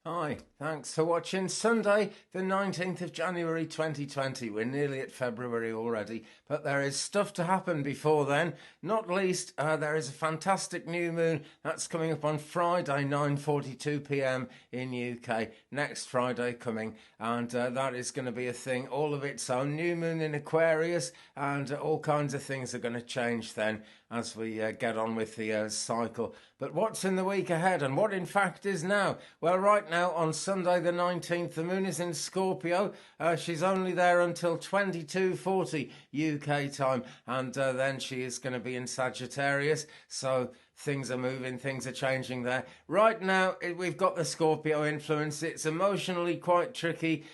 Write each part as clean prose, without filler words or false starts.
Hi, thanks for watching. Sunday, the 19th of January 2020. We're nearly at February already, but there is stuff to happen before then. Not least, there is a fantastic new moon that's coming up on Friday, 9:42 p.m. in UK. Next Friday coming, and that is going to be a thing all of its own. New moon in Aquarius, and all kinds of things are going to change then as we get on with the cycle. But what's in the week ahead, and what in fact is now? Well, right now on Sunday the 19th, the moon is in Scorpio. She's only there until 22:40 UK time, and then she is going to be in Sagittarius. So things are moving, things are changing there. Right now, we've got the Scorpio influence. It's emotionally quite tricky.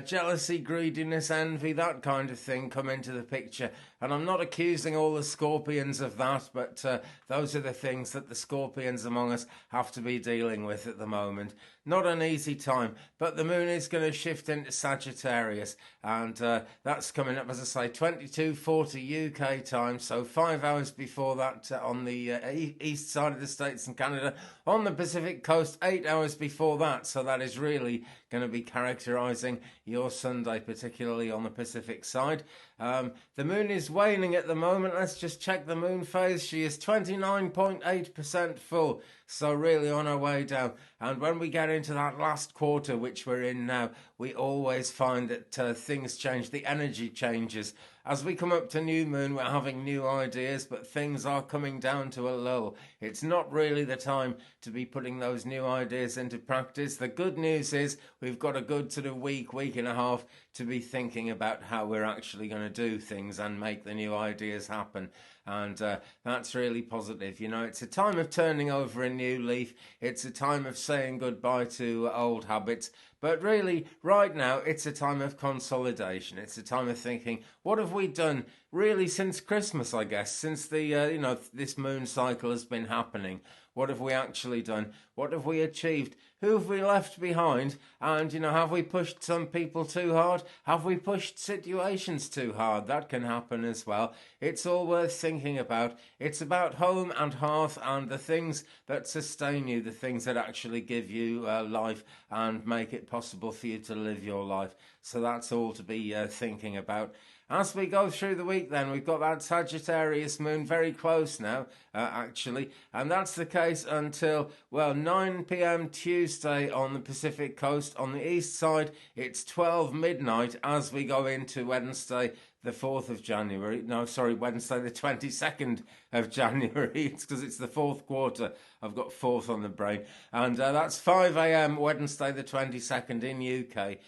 Jealousy, greediness, envy, that kind of thing come into the picture. And I'm not accusing all the Scorpions of that, but those are the things that the Scorpions among us have to be dealing with at the moment. Not an easy time, but the moon is going to shift into Sagittarius, and that's coming up, as I say, 22:40 UK time, so 5 hours before that on the east side of the States and Canada. On the Pacific coast, 8 hours before that, so that is really going to be characterising your Sunday, particularly on the Pacific side. The moon is waning at the moment. Let's just check the moon phase. She is 29.8% full, so really on her way down. And when we get into that last quarter, which we're in now, we always find that things change, the energy changes. As we come up to new moon, we're having new ideas, but things are coming down to a lull. It's not really the time to be putting those new ideas into practice. The good news is we've got a good sort of week and a half to be thinking about how we're actually going to do things and make the new ideas happen. And that's really positive. You know, it's a time of turning over a new leaf. It's a time of saying goodbye to old habits. But really, right now, it's a time of consolidation. It's a time of thinking, what have we done really since Christmas, I guess, since the, this moon cycle has been happening? What have we actually done? What have we achieved? Who have we left behind? And, have we pushed some people too hard? Have we pushed situations too hard? That can happen as well. It's all worth thinking about. It's about home and hearth and the things that sustain you, the things that actually give you life and make it possible for you to live your life. So that's all to be thinking about. As we go through the week then, we've got that Sagittarius moon very close now, actually, and that's the case until, 9 p.m. Tuesday on the Pacific coast. On the east side, it's 12 midnight as we go into Wednesday, the 4th of January. No, sorry, Wednesday, the 22nd of January. It's because it's the fourth quarter. I've got fourth on the brain. And that's 5 a.m. Wednesday, the 22nd in UK.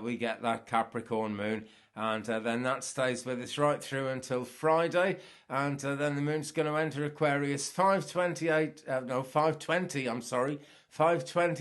We get that Capricorn moon. And then that stays with us right through until Friday, and then the moon's going to enter Aquarius 5:20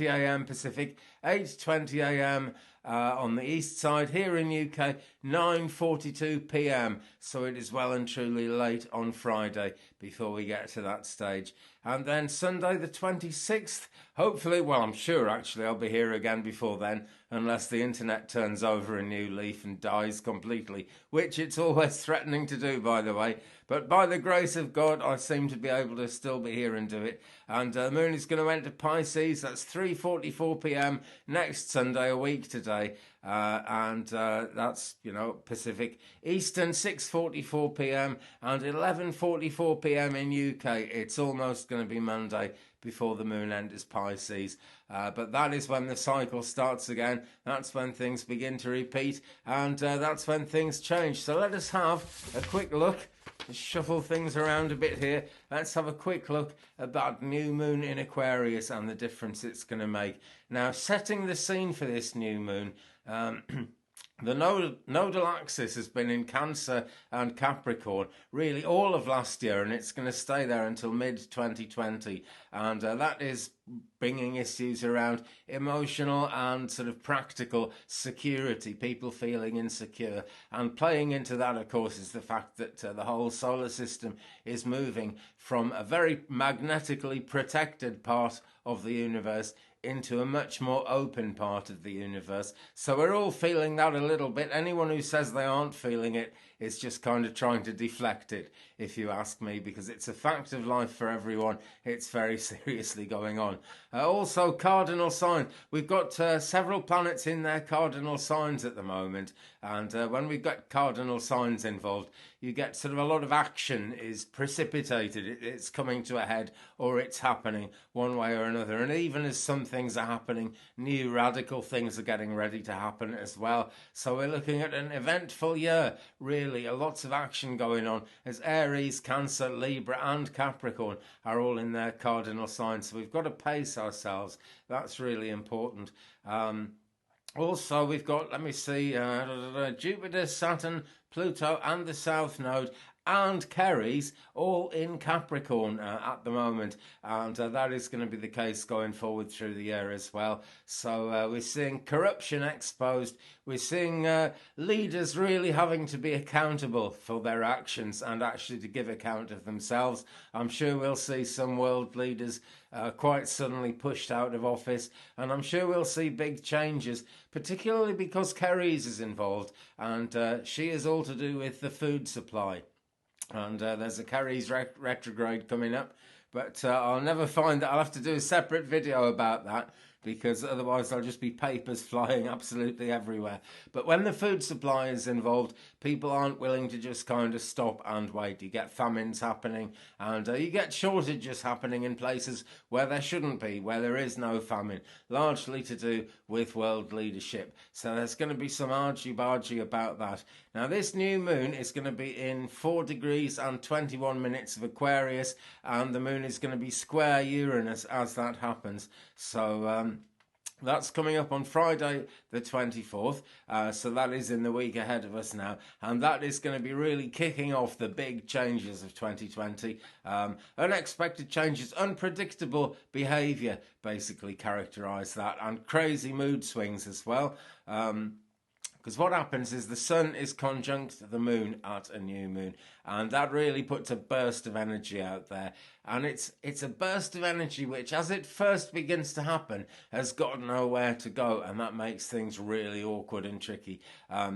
a.m. Pacific, 8:20 a.m. On the east side here in UK, 9:42 p.m. So it is well and truly late on Friday before we get to that stage. And then Sunday the 26th, hopefully, I'm sure actually I'll be here again before then, unless the internet turns over a new leaf and dies completely, which it's always threatening to do, by the way. But by the grace of God, I seem to be able to still be here and do it. And the moon is going to enter Pisces. That's 3:44 p.m. next Sunday, a week today. And that's, Pacific. Eastern, 6:44 p.m. and 11:44 p.m. in UK. It's almost going to be Monday before the moon enters Pisces. But that is when the cycle starts again. That's when things begin to repeat. And that's when things change. So let us have a quick look. Just shuffle things around a bit here. Let's have a quick look at that new moon in Aquarius and the difference it's going to make. Now, setting the scene for this new moon, the nodal axis has been in Cancer and Capricorn really all of last year, and it's going to stay there until mid-2020. And that is bringing issues around emotional and sort of practical security, people feeling insecure. And playing into that, of course, is the fact that the whole solar system is moving from a very magnetically protected part of the universe into a much more open part of the universe. So we're all feeling that a little bit. Anyone who says they aren't feeling it is just kind of trying to deflect it, if you ask me, because it's a fact of life for everyone. It's very seriously going on. Also, cardinal sign. We've got several planets in their cardinal signs at the moment, and when we get cardinal signs involved, you get sort of a lot of action is precipitated. It's coming to a head, or it's happening one way or another. And even as some things are happening, new radical things are getting ready to happen as well. So we're looking at an eventful year, really. Lots of action going on as Aries, Cancer, Libra and Capricorn are all in their cardinal signs. So we've got to pace ourselves. That's really important. Also, we've got, let me see, Jupiter, Saturn, Pluto and the South Node and Ceres all in Capricorn at the moment, and that is going to be the case going forward through the year as well. So we're seeing corruption exposed. We're seeing leaders really having to be accountable for their actions and actually to give account of themselves. I'm sure we'll see some world leaders quite suddenly pushed out of office, and I'm sure we'll see big changes, particularly because Ceres is involved, and she is all to do with the food supply. And there's a Ceres retrograde coming up, but I'll never find that. I'll have to do a separate video about that, because otherwise there'll just be papers flying absolutely everywhere. But when the food supply is involved, people aren't willing to just kind of stop and wait. You get famines happening, and you get shortages happening in places where there shouldn't be, where there is no famine, largely to do with world leadership. So there's going to be some argy-bargy about that. Now, this new moon is going to be in 4 degrees and 21 minutes of Aquarius, and the moon is going to be square Uranus as that happens. So that's coming up on Friday the 24th, so that is in the week ahead of us now, and that is going to be really kicking off the big changes of 2020. Unexpected changes, unpredictable behaviour basically characterise that, and crazy mood swings as well. Because what happens is the sun is conjunct the moon at a new moon, and that really puts a burst of energy out there. And it's a burst of energy which, as it first begins to happen, has got nowhere to go, and that makes things really awkward and tricky,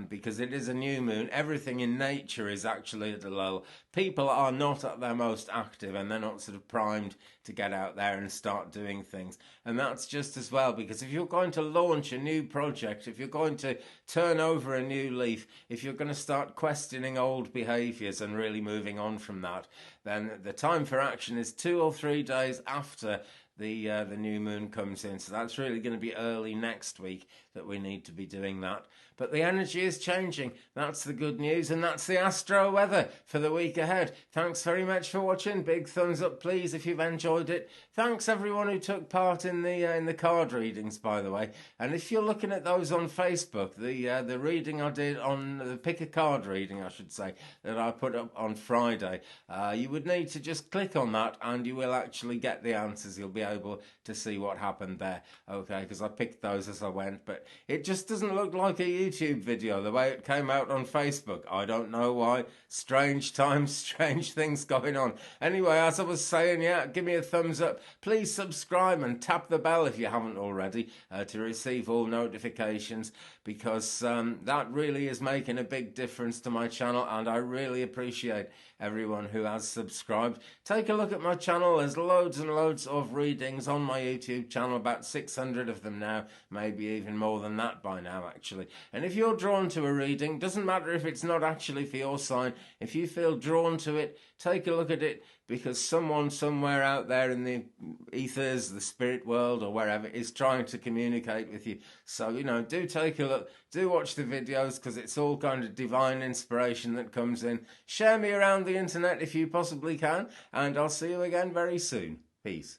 because it is a new moon. Everything in nature is actually at a lull. People are not at their most active, and they're not sort of primed to get out there and start doing things. And that's just as well, because if you're going to launch a new project, if you're going to turn over a new leaf, if you're going to start questioning old behaviours and really moving on from that, then the time for action is 2 or 3 days after the new moon comes in. So that's really going to be early next week that we need to be doing that. But the energy is changing. That's the good news, and that's the astro weather for the week ahead. Thanks very much for watching. Big thumbs up, please, if you've enjoyed it. Thanks everyone who took part in the card readings, by the way. And if you're looking at those on Facebook, the reading I did on the pick a card reading, I should say, that I put up on Friday, you would need to just click on that, and you will actually get the answers. You'll be able to see what happened there, okay, because I picked those as I went, but it just doesn't look like a YouTube video the way it came out on Facebook. I don't know why. Strange times, strange things going on. Anyway, as I was saying, yeah, give me a thumbs up. Please subscribe and tap the bell if you haven't already to receive all notifications, because that really is making a big difference to my channel, and I really appreciate everyone who has subscribed. Take a look at my channel. There's loads and loads of readings on my YouTube channel, about 600 of them now, maybe even more than that by now actually. And if you're drawn to a reading, doesn't matter if it's not actually for your sign, if you feel drawn to it, take a look at it, because someone somewhere out there in the ethers, the spirit world or wherever, is trying to communicate with you. So, you know, do take a look, do watch the videos, because it's all kind of divine inspiration that comes in. Share me around the internet if you possibly can, and I'll see you again very soon. Peace.